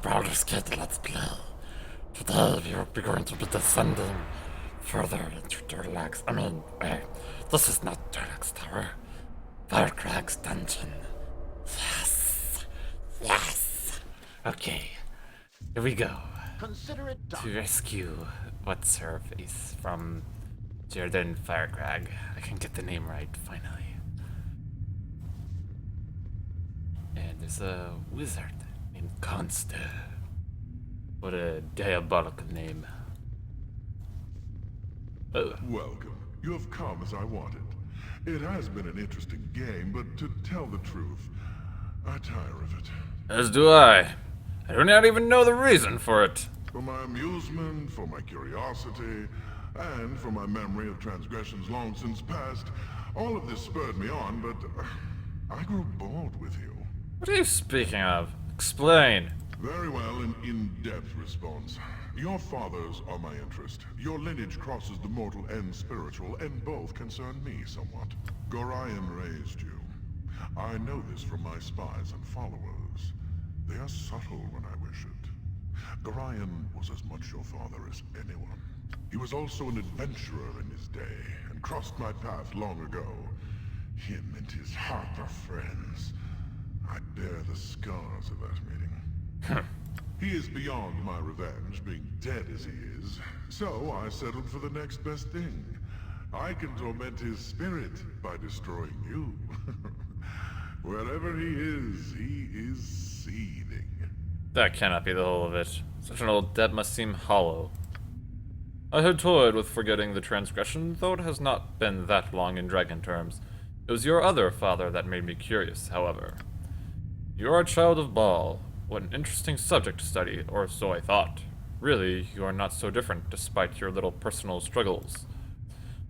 Baldur's Gate Let's Play. Today we will be going to be descending further into this is not Durlax's Tower. Fire-gag's dungeon. Yes! Yes! Okay, here we go. Consider it done. To rescue what's her face from Jordan Fire-gag. I can get the name right, finally. And there's a wizard named Consta. What a diabolical name. Oh. Welcome. You have come as I wanted. It has been an interesting game, but to tell the truth, I tire of it. As do I. I do not even know the reason for it. For my amusement, for my curiosity, and for my memory of transgressions long since past, all of this spurred me on, but I grew bored with you. What are you speaking of? Explain. Very well, an in-depth response. Your fathers are my interest. Your lineage crosses the mortal and spiritual, and both concern me somewhat. Gorion raised you. I know this from my spies and followers. They are subtle when I wish it. Gorion was as much your father as anyone. He was also an adventurer in his day, and crossed my path long ago. Him and his heart are friends. I bear the scars of that meeting. He is beyond my revenge, being dead as he is, so I settled for the next best thing. I can torment his spirit by destroying you. Wherever he is seething. That cannot be the whole of it. Such an old debt must seem hollow. I had toyed with forgetting the transgression, though it has not been that long in dragon terms. It was your other father that made me curious, however. You are a child of Baal. What an interesting subject to study, or so I thought. Really, you are not so different, despite your little personal struggles.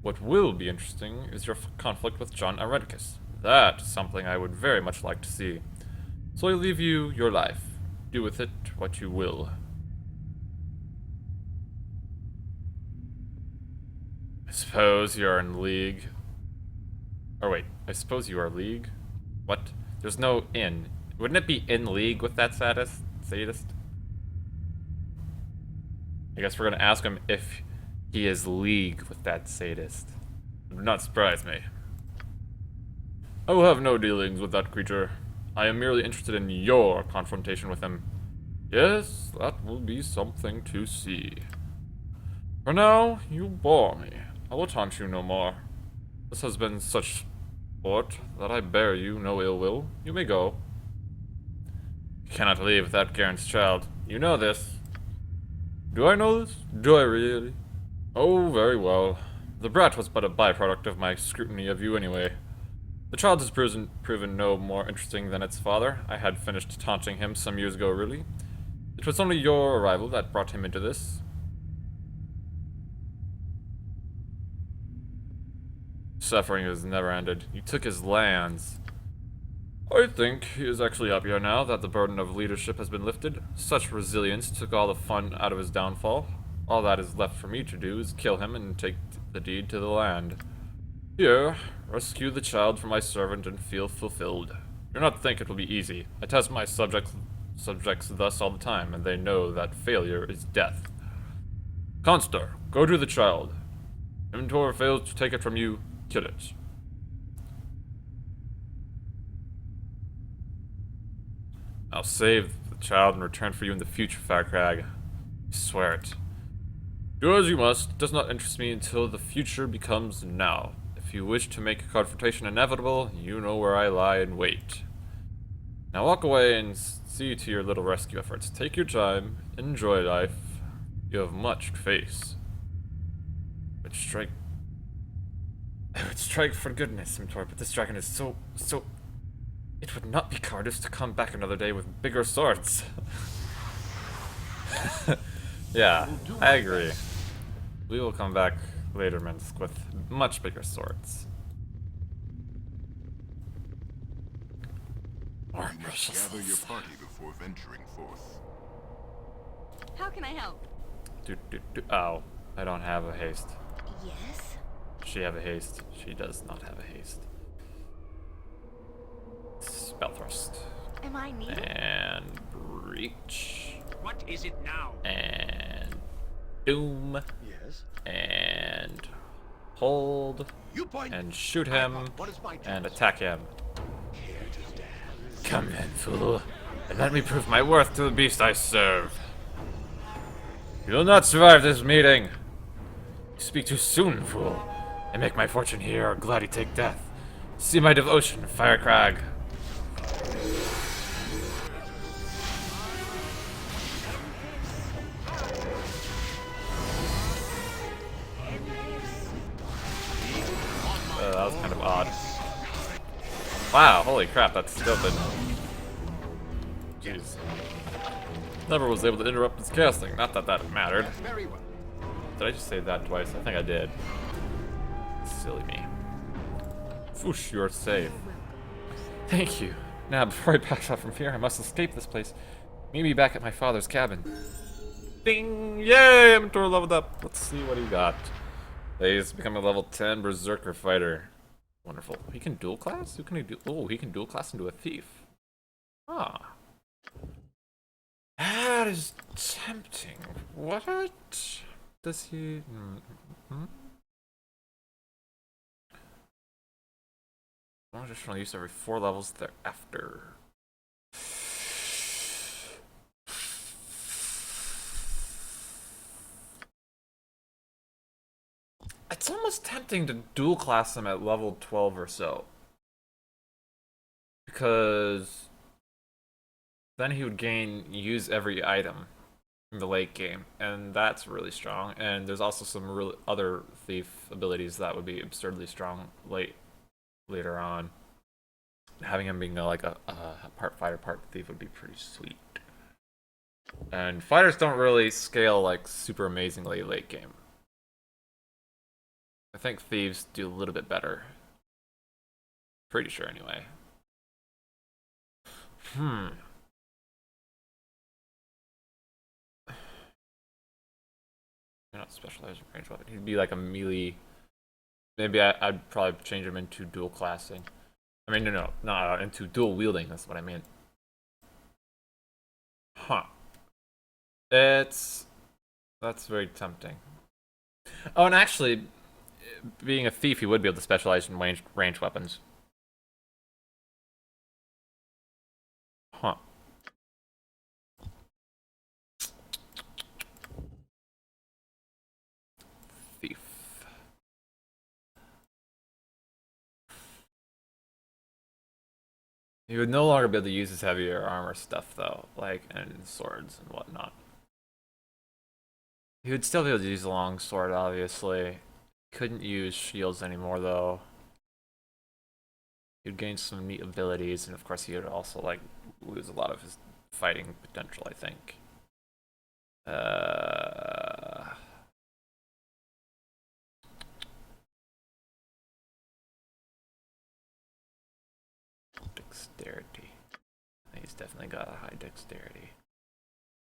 What will be interesting is your conflict with John Areticus. That is something I would very much like to see. So I leave you your life. Do with it what you will. I suppose you are in league. Or wait, I suppose you are league? What? There's no in. Wouldn't it be in league with that sadist? I guess we're gonna ask him if he is league with that sadist. It would not surprise me. I will have no dealings with that creature. I am merely interested in your confrontation with him. Yes, that will be something to see. For now, you bore me. I will taunt you no more. This has been such sport that I bear you no ill will. You may go. You cannot leave without Garen's child. You know this. Do I know this? Do I really? Oh, very well. The brat was but a byproduct of my scrutiny of you anyway. The child has proven no more interesting than its father. I had finished taunting him some years ago, really. It was only your arrival that brought him into this. Suffering has never ended. You took his lands. I think he is actually happier now that the burden of leadership has been lifted. Such resilience took all the fun out of his downfall. All that is left for me to do is kill him and take the deed to the land. Here, rescue the child from my servant and feel fulfilled. Do not think it will be easy. I test my subjects thus all the time, and they know that failure is death. Consta, go to the child. If Inventor fails to take it from you, kill it. I'll save the child and return for you in the future, Fire-gag. I swear it. Do as you must. It does not interest me until the future becomes now. If you wish to make a confrontation inevitable, you know where I lie in wait. Now walk away and see to your little rescue efforts. Take your time. Enjoy life. You have much to face. But strike... I would strike for goodness, Imtor, but this dragon is so... It would not be cowardice to come back another day with bigger swords. Yeah, I agree. We will come back later, Minsk, with much bigger swords. More precious. Gather your party before venturing forth. How can I help? Oh, I don't have a haste. Yes? Does she have a haste? She does not have a haste. Spell thrust. Am I needed? And breach. What is it now? And doom. Yes. And hold. You point. And shoot him. What is my And task? attack him. Care to dance? Come in, fool. And let me prove my worth to the beast I serve. You will not survive this meeting. You speak too soon, fool. I make my fortune here, or gladly take death. See my devotion, Fire-gag. That was kind of odd. Wow, holy crap, that's stupid. Jeez. Never was able to interrupt his casting, not that that mattered. Very well. Did I just say that twice? I think I did. Silly me. Foosh, you are safe. Thank you. Now, before I pass out from here, I must escape this place. Meet me back at my father's cabin. Ding! Yay! Inventory leveled up. Let's see what he got. He's become a level 10 berserker fighter. Wonderful. He can dual class? Who can he do? Oh, he can dual class into a thief. Ah. That is tempting. What does he... Additional use every 4 levels thereafter. It's almost tempting to dual class him at level 12 or so. Because then he would use every item in the late game, and that's really strong. And there's also some really other thief abilities that would be absurdly strong later on. Having him being like a part fighter, part thief would be pretty sweet. And fighters don't really scale like super amazingly late game. I think thieves do a little bit better. Pretty sure anyway. You're not specialized in range weapon. He'd be like a melee. Maybe I'd probably change him into dual classing. I mean, no, into dual wielding. That's what I mean. Huh. That's very tempting. Oh, and actually, being a thief, he would be able to specialize in range weapons. Huh. Thief. He would no longer be able to use his heavier armor stuff, though, like, and swords and whatnot. He would still be able to use a long sword, obviously. Couldn't use shields anymore, though. He'd gain some neat abilities, and of course he would also, like, lose a lot of his fighting potential, I think. Dexterity. He's definitely got a high dexterity.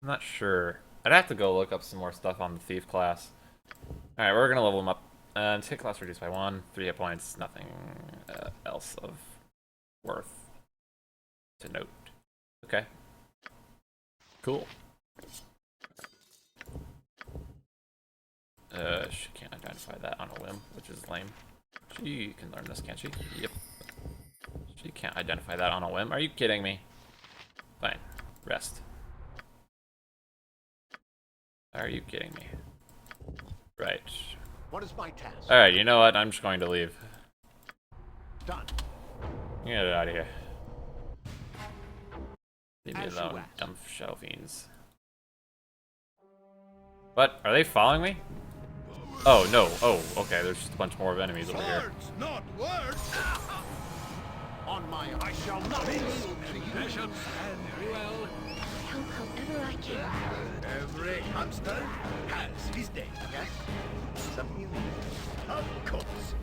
I'm not sure. I'd have to go look up some more stuff on the thief class. Alright, we're gonna level him up. Hit class reduced by 1, 3 hit points, nothing else of worth to note. Okay. Cool. She can't identify that on a whim, which is lame. She can learn this, can't she? Yep. She can't identify that on a whim. Are you kidding me? Fine. Rest. Are you kidding me? Right. What is my task? Alright, you know what? I'm just going to leave. Done. Get it out of here. Leave me As you alone, asked. dumb shadow fiends. What? Are they following me? Oh, no. Oh, okay. There's just a bunch more of enemies over here. Words, not words. On my, I shall not be. I shall stand very well. Help however I can. Every hamster has his day. Yes. Something you need. Of course.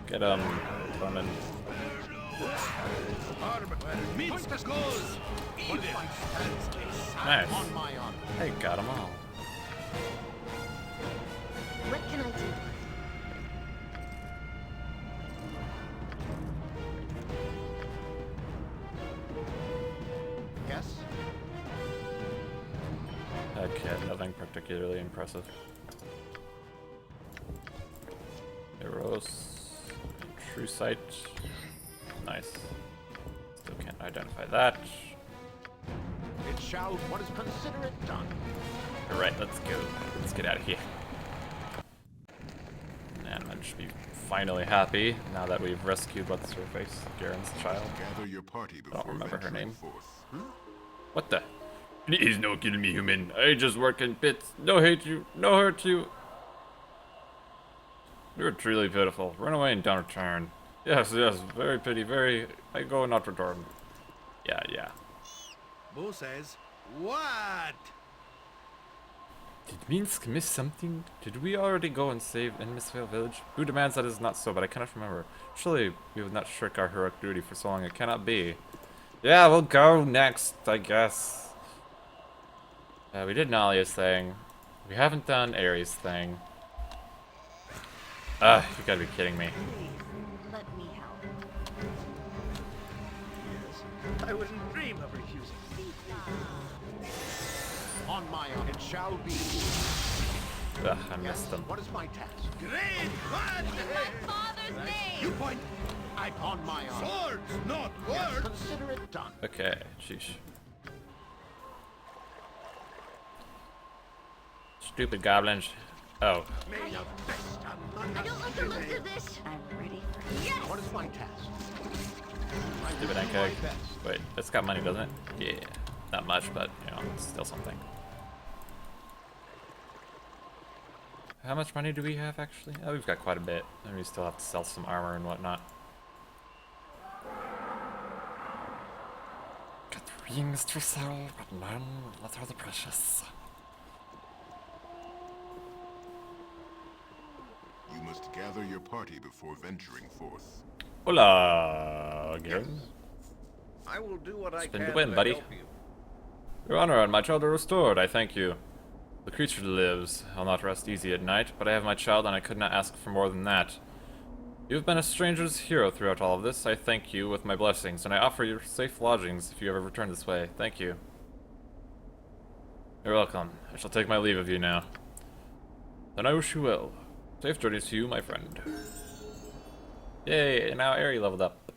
Get Clement. Meets goes. Even Nice. on my honor. Hey, got them all. What can I do? Yes. Okay, nothing particularly impressive. Eros, true sight. Nice. Still can't identify that. It shall what is considerate done. Alright, let's go. Let's get out of here. And I should be finally happy now that we've rescued what's her face, Garen's child. Gather your party before remember her venturing name. forth. What the? Please no kill me, human. I just work in pits. No hate you, no hurt you. You're truly pitiful. Run away and don't return. Yes, yes, very pity, very. I go not return. Yeah, yeah. Bo says, what? Did Minsk miss something? Did we already go and save Inmisvale village? Who demands that is not so, but I cannot remember. Surely we would not shirk our heroic duty for so long. It cannot be. Yeah, we'll go next, I guess. We did Nalia's thing. We haven't done Ares' thing. You gotta be kidding me. Let me help. Yes. I wouldn't dream of refusing. On my own, it shall be. Ugh, I missed them. What is my task? Great! What? My father's name! You point. I on my own. Swords, not words. Consider it done. Okay, sheesh. Stupid goblins. Oh, May the best among I us don't like the looks prevail. of this. I'm ready for yes! What is my task? I stupid will do my egg. best. Wait, it's got money, doesn't it? Yeah. Not much, but, you know, it's still something. How much money do we have, actually? Oh, we've got quite a bit. And we still have to sell some armor and whatnot. Got rings to sell, but none that are the precious. You must gather your party before venturing forth. Hola, again. I will do what I Spin can the win, to buddy. help you. Your honor and my child are restored, I thank you. The creature lives. I'll not rest easy at night, but I have my child and I could not ask for more than that. You've been a stranger's hero throughout all of this. I thank you with my blessings, and I offer you safe lodgings if you ever return this way. Thank you. You're welcome. I shall take my leave of you now. Then I wish you well. Safe journeys to you, my friend. Yay, and now Aerie leveled up.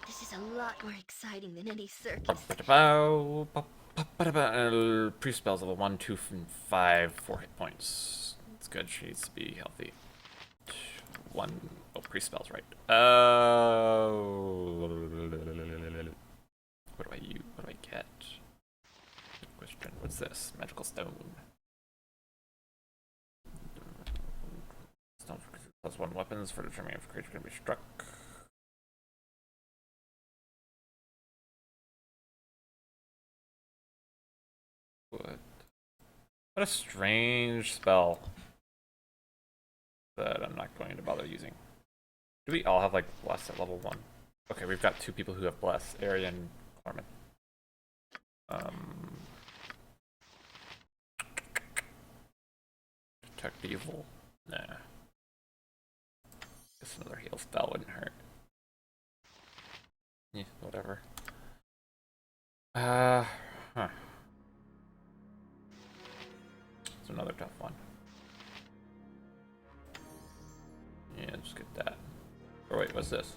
This is a lot more exciting than any circus. Pre-spells level 1, 2, and 5, 4 hit points. It's good, she needs to be healthy. Pre-spells, right. What do I use? What do I get? Good question. What's this? Magical stone. Stone plus 1 weapons for determining if a creature can be struck. What a strange spell that I'm not going to bother using. Do we all have like Bless at level 1? Okay, we've got 2 people who have Bless, Arya and Norman. Detect evil. Nah. Guess another heal spell wouldn't hurt. Yeah, whatever. Huh. It's another tough one. Yeah, just get that. Oh wait, what's this?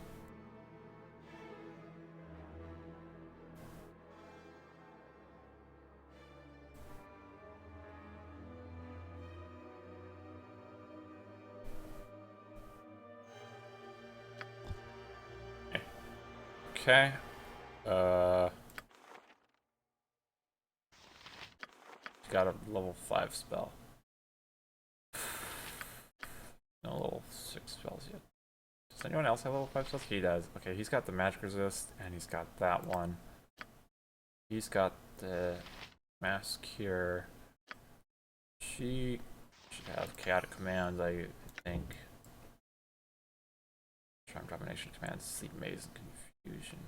Okay. Got a level 5 spell. No level 6 spells yet. Does anyone else have level 5 spells? He does. Okay, he's got the magic resist, and he's got that one. He's got the mass cure. She should have chaotic commands, I think. Charm domination commands, sleep maze, and confusion.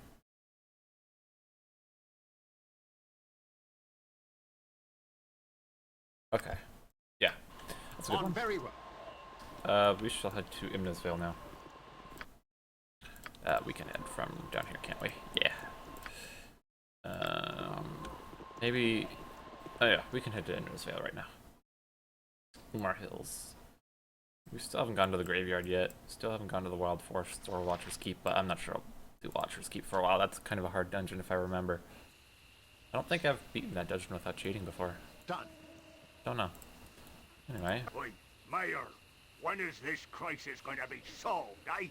Okay. Yeah. That's a good On one. very well. We shall head to Imnesvale now. We can head from down here, can't we? Yeah. Maybe Oh yeah, we can head to Innisvale right now. Umar Hills. We still haven't gone to the graveyard yet. Still haven't gone to the Wild Forest or Watcher's Keep, but I'm not sure I'll do Watcher's Keep for a while. That's kind of a hard dungeon if I remember. I don't think I've beaten that dungeon without cheating before. Done. Don't know. Anyway. Wait, Mayor, when is this crisis going to be solved, eh?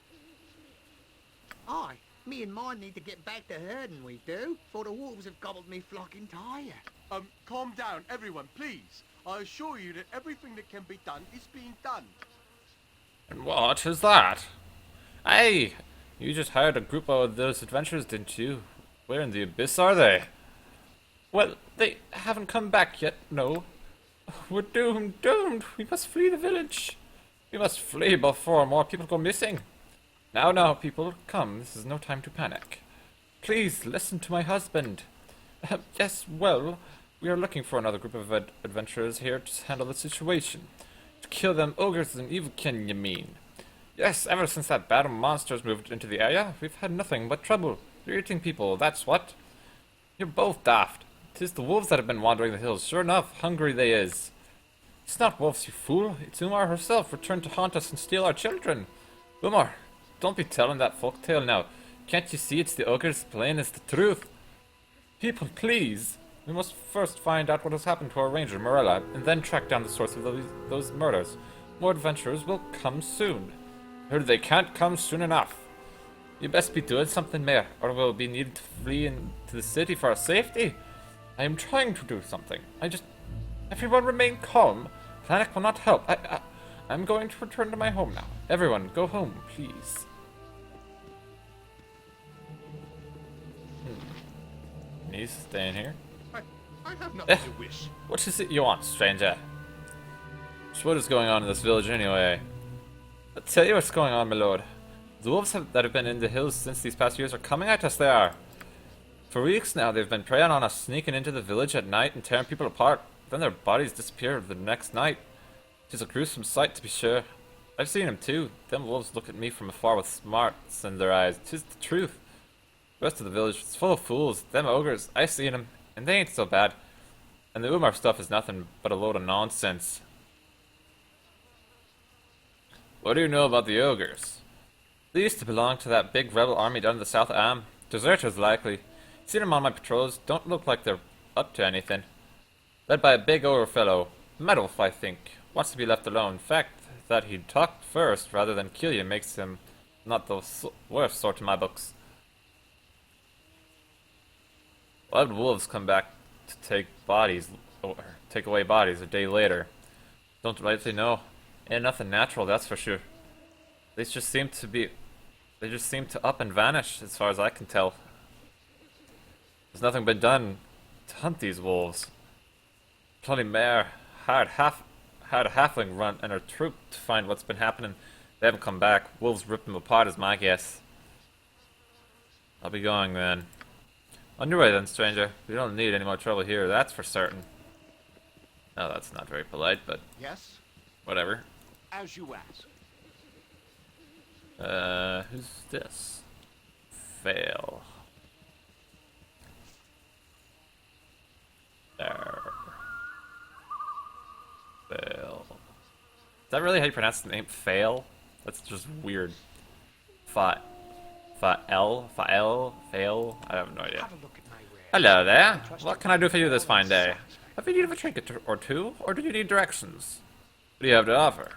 Aye, me and mine need to get back to herding, we do, for the wolves have gobbled me flock entire. Calm down, everyone, please. I assure you that everything that can be done is being done. And what is that? Hey! You just hired a group of those adventurers, didn't you? Where in the abyss are they? Well, they haven't come back yet, no. We're doomed, doomed! We must flee the village! We must flee before more people go missing! Now, people, come, this is no time to panic. Please, listen to my husband. Yes, well, we are looking for another group of adventurers here to handle the situation. To kill them ogres and evil kin, you mean? Yes, ever since that bad of monsters moved into the area, we've had nothing but trouble. They're eating people, that's what. You're both daft. 'Tis the wolves that have been wandering the hills. Sure enough, hungry they is. It's not wolves, you fool. It's Umar herself returned to haunt us and steal our children. Umar, don't be telling that folk tale now. Can't you see it's the ogres, plain as the truth? People, please. We must first find out what has happened to our ranger, Morella, and then track down the source of those murders. More adventurers will come soon. Heard they can't come soon enough. You best be doing something, Mayor, or we'll be needed to flee into the city for our safety. I am trying to do something. Everyone remain calm. Panic will not help. I'm going to return to my home now. Everyone, go home, please. He's staying here. I have nothing to wish. What is it you want, stranger? What is going on in this village anyway? I'll tell you what's going on, my lord. The wolves that have been in the hills since these past years are coming at us, they are. For weeks now, they've been preying on us, sneaking into the village at night and tearing people apart. Then their bodies disappear the next night. 'Tis a gruesome sight, to be sure. I've seen them too. Them wolves look at me from afar with smarts in their eyes. 'Tis the truth. The rest of the village is full of fools. Them ogres, I've seen them, and they ain't so bad. And the Umar stuff is nothing but a load of nonsense. What do you know about the ogres? They used to belong to that big rebel army down in the south of Am. Deserters, likely. Seen them on my patrols. Don't look like they're up to anything. Led by a big ogre fellow. Medolf, I think. Wants to be left alone. In fact, that he'd talk first rather than kill you makes him not the worst sort in my books. Wild wolves come back to take away bodies a day later. Don't rightly know. Ain't nothing natural, that's for sure. They just seem to up and vanish, as far as I can tell. There's nothing been done to hunt these wolves. Bloody mare had a halfling run and her troop to find what's been happening. They haven't come back. Wolves ripped them apart, is my guess. I'll be going then. On your way then, stranger. We don't need any more trouble here, that's for certain. Oh, that's not very polite, but Yes, whatever. as you ask. Who's this? Fail. There. Fail. Is that really how you pronounce the name? Fail? That's just weird. Fail? Fail? I have no idea. Have a look at my wares. Hello there. What can I do for you this fine day? Have you need of a trinket or two, or do you need directions? What do you have to offer?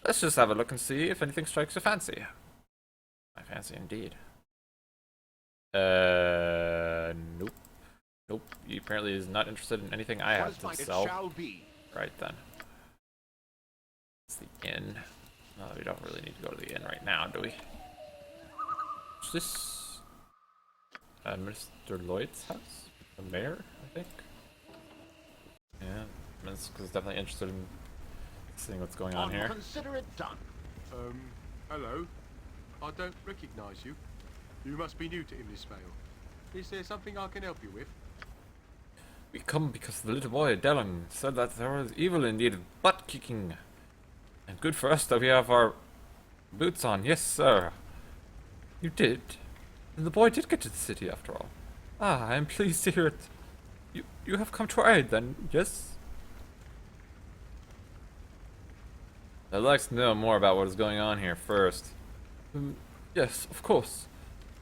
Let's just have a look and see if anything strikes your fancy. My fancy indeed. Nope. Nope. He apparently is not interested in anything I have to It sell. shall be. Right then. It's the inn. No, we don't really need to go to the inn right now, do we? Is this Mr. Lloyd's house? The mayor, I think? Yeah, Miss is definitely interested in seeing what's going on here. Consider it done. Hello. I don't recognize you. You must be new to Innisvale. Is there something I can help you with? We come because the little boy, Dylan, said that there was evil in need of butt-kicking. And good for us that we have our boots on. Yes, sir. You did? And the boy did get to the city after all. Ah, I am pleased to hear it. You have come to our aid then, yes? I'd like to know more about what is going on here first. Yes, of course.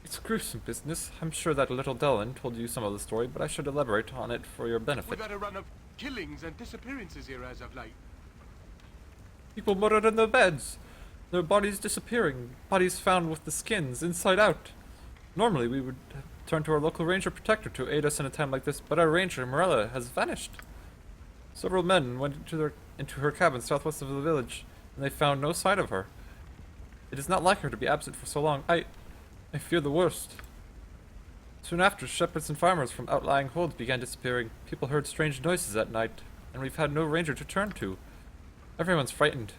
It's a gruesome business. I'm sure that little Dylan told you some of the story, but I should elaborate on it for your benefit. We've had a run of killings and disappearances here as of late. People murdered in their beds. Their bodies disappearing. Bodies found with the skins inside out. Normally we would turn to our local ranger protector to aid us in a time like this, but our ranger, Morella, has vanished. Several men went into her cabin southwest of the village, and they found no sign of her. It is not like her to be absent for so long. I fear the worst. Soon after, shepherds and farmers from outlying holds began disappearing. People heard strange noises at night, and we've had no ranger to turn to. Everyone's frightened.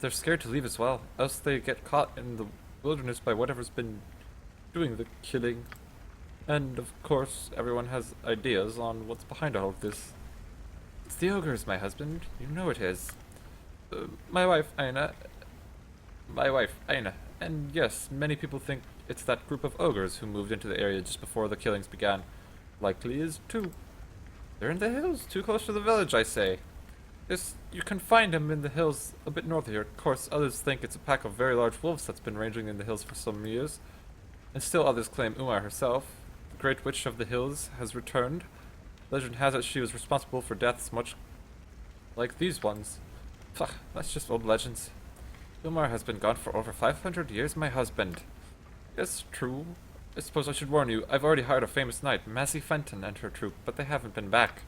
They're scared to leave as well, else they get caught in the wilderness by whatever's been doing the killing. And, of course, everyone has ideas on what's behind all of this. It's the ogres, my husband. You know it is. My wife, Aina. And yes, many people think it's that group of ogres who moved into the area just before the killings began. Likely is too. They're in the hills, too close to the village, I say. Yes, you can find them in the hills a bit north of here. Of course, others think it's a pack of very large wolves that's been ranging in the hills for some years. And still others claim Umar herself, the great witch of the hills, has returned. Legend has it she was responsible for deaths much like these ones. Pah, that's just old legends. Umar has been gone for over 500 years, my husband. Yes, true. I suppose I should warn you, I've already hired a famous knight, Massey Fenton, and her troop, but they haven't been back.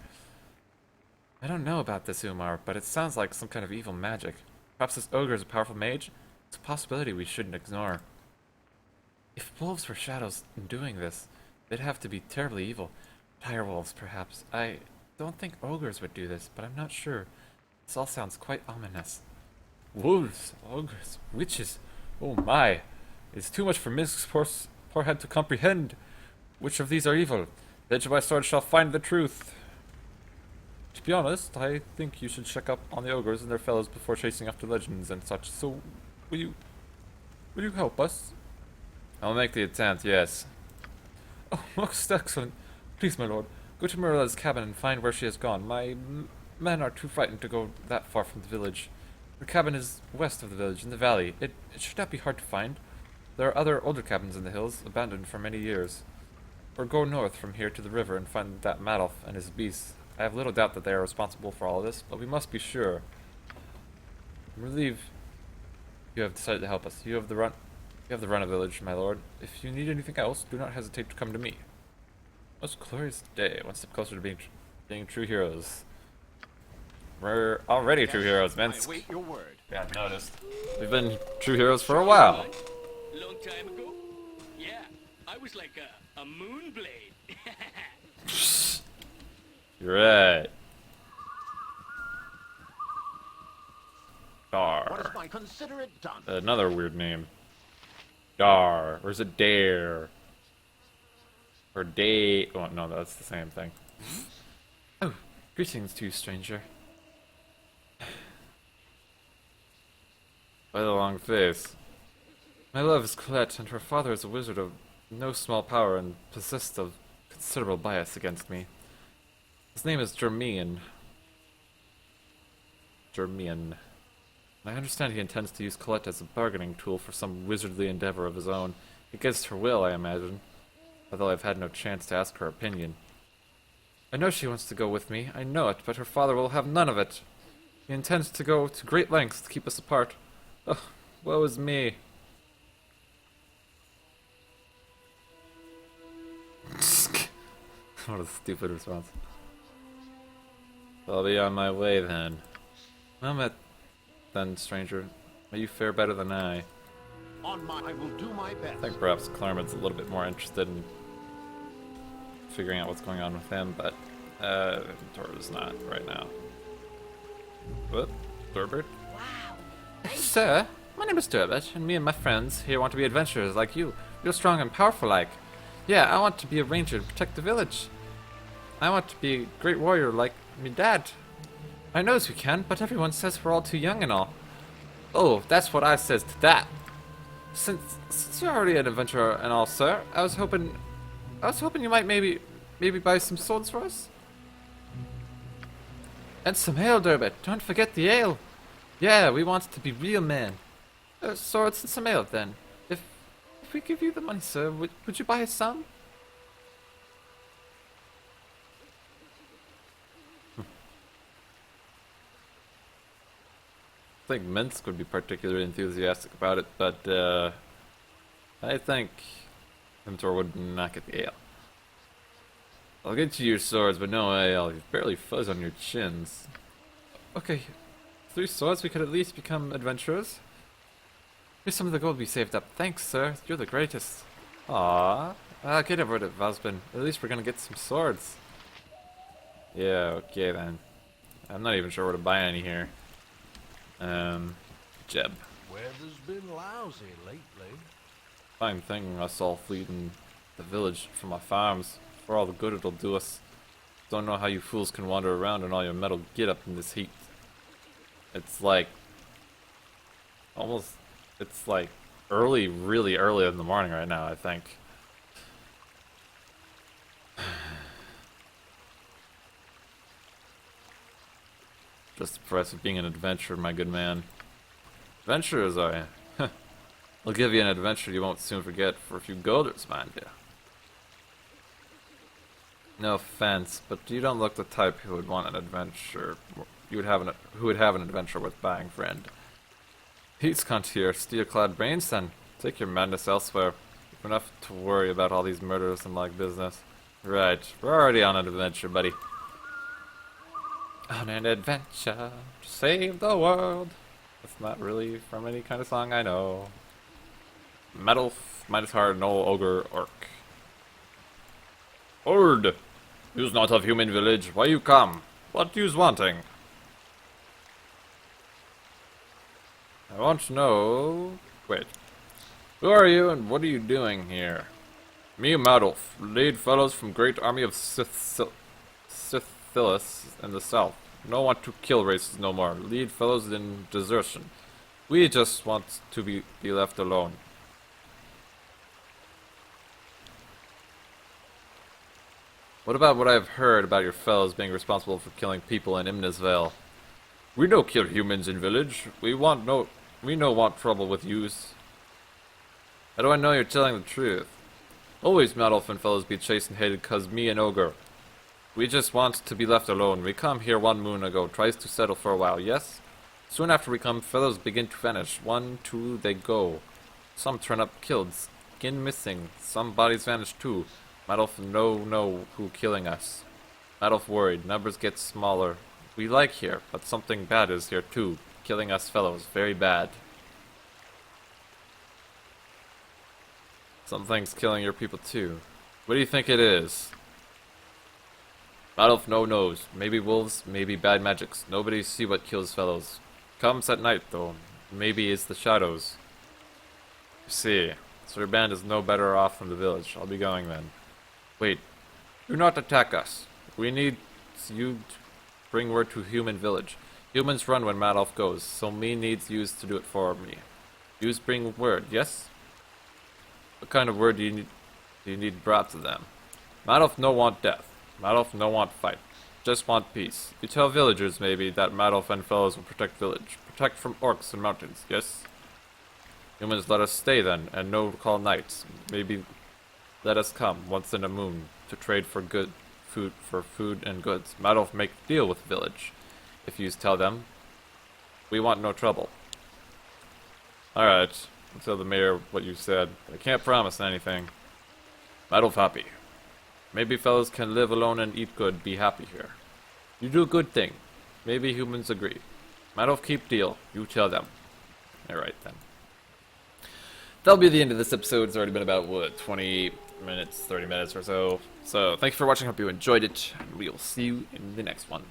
I don't know about this, Umar, but it sounds like some kind of evil magic. Perhaps this ogre is a powerful mage? It's a possibility we shouldn't ignore. If wolves were shadows in doing this, they'd have to be terribly evil. Dire wolves, perhaps. I don't think ogres would do this, but I'm not sure. This all sounds quite ominous. Wolves, ogres, witches. Oh my. It's too much for Misk's poor head to comprehend. Which of these are evil? The edge of my sword shall find the truth. To be honest, I think you should check up on the ogres and their fellows before chasing after legends and such. So, will you help us? I'll make the attempt, yes. Oh, most excellent. Please, my lord, go to Marilla's cabin and find where she has gone. My men are too frightened to go that far from the village. Her cabin is west of the village, in the valley. It should not be hard to find. There are other older cabins in the hills, abandoned for many years. Or go north from here to the river and find that Madoff and his beasts. I have little doubt that they are responsible for all of this, but we must be sure. I'm relieved you have decided to help us. You have the run of village, my lord. If you need anything else, do not hesitate to come to me. Most glorious day, one step closer to being true heroes. We're already true heroes, man. I wait your word. Yeah, I've noticed. We've been true heroes for a while. Long time ago? Yeah, I was like a moon blade. You're right. What is Dar. my consider it done? Another weird name. Dar. Or is it Dare? Or Day. Oh, no, that's the same thing. Oh, greetings to you, stranger. By the long face. My love is Colette, and her father is a wizard of no small power and possessed of considerable bias against me. His name is Germian. I understand he intends to use Colette as a bargaining tool for some wizardly endeavor of his own. Against her will, I imagine. Although I've had no chance to ask her opinion. I know she wants to go with me, I know it, but her father will have none of it. He intends to go to great lengths to keep us apart. Oh, woe is me. What a stupid response. I'll be on my way then. Well met then, stranger. May you fare better than I. I will do my best. I think perhaps Claremint's a little bit more interested in figuring out what's going on with him, but Tor's not right now. What? Dorbert? Wow. Sir, my name is Durbet, and me and my friends here want to be adventurers like you. You're strong and powerful like. Yeah, I want to be a ranger and protect the village. I want to be a great warrior like me dad. I knows we can, but everyone says we're all too young and all. Oh, that's what I says to that. Since you're already an adventurer and all, sir, I was hoping you might maybe buy some swords for us. And some ale, Durbet. Don't forget the ale. Yeah, we want to be real men. Swords and some ale, then. If we give you the money, sir, would you buy us some? I think Minsk would be particularly enthusiastic about it, but I think Mentor would not get the ale. I'll get you your swords, but no ale. You've barely fuzz on your chins. Okay, 3 swords, we could at least become adventurers. Here's some of the gold we saved up. Thanks, sir. You're the greatest. Aww. Get over it, husband. At least we're gonna get some swords. Yeah, okay then. I'm not even sure where to buy any here. Jeb. Weather's been lousy lately. Fine thing us all fleeing the village from our farms. For all the good it'll do us. Don't know how you fools can wander around in all your metal get up in this heat. It's like it's like early, really early in the morning right now, I think. Just impressed with being an adventurer, my good man. Adventurers are you? I'll give you an adventure you won't soon forget for a few golders, mind you. No offense, but you don't look the type who would want an adventure. Who would have an adventure worth buying, friend. Peace, cunt here, steel-clad brains, then. Take your madness elsewhere. You've enough to worry about all these murders and like business. Right, we're already on an adventure, buddy. On an adventure to save the world. That's not really from any kind of song I know. Metal, minus hard, no ogre, orc. Ord! You's not of human village, why you come? What you's wanting? I want to know... Wait. Who are you and what are you doing here? Me, Madolf, lead fellows from great army of Sithilus in the south. No want to kill races no more. Lead fellows in desertion. We just want to be left alone. What about what I've heard about your fellows being responsible for killing people in Imnisvale? We no kill humans in village. We no want trouble with yous. How do I know you're telling the truth? Always Madolf and fellows be chased and hated cause me and Ogre. We just want to be left alone. We come here 1 moon ago, tries to settle for a while, yes? Soon after we come, fellows begin to vanish. 1, 2, they go. Some turn up killed, skin missing. Some bodies vanish too. Madolf know who killing us. Madolf worried, numbers get smaller. We like here, but something bad is here too. Killing us fellows, very bad. Something's killing your people too. What do you think it is? Madolf no knows. Maybe wolves, maybe bad magics. Nobody see what kills fellows. Comes at night though. Maybe it's the shadows. You see, so your band is no better off than the village. I'll be going then. Wait, do not attack us. We need you to bring word to human village. Humans run when Madolf goes, so me needs yous to do it for me. Yous bring word, yes? What kind of word do you need brought to them? Madolf no want death. Madolf no want fight. Just want peace. You tell villagers maybe that Madolf and fellows will protect village. Protect from orcs and mountains, yes? Humans let us stay then, and no call nights. Maybe let us come once in a moon to trade for food and goods. Madolf make deal with village. If yous tell them, we want no trouble. Alright, I'll tell the mayor what you said. I can't promise anything. Madolf happy. Maybe fellows can live alone and eat good, be happy here. You do a good thing. Maybe humans agree. Madolf keep deal. You tell them. Alright then. That'll be the end of this episode. It's already been about, what, 20 minutes, 30 minutes or so. So, thank you for watching. Hope you enjoyed it. And we will see you in the next one.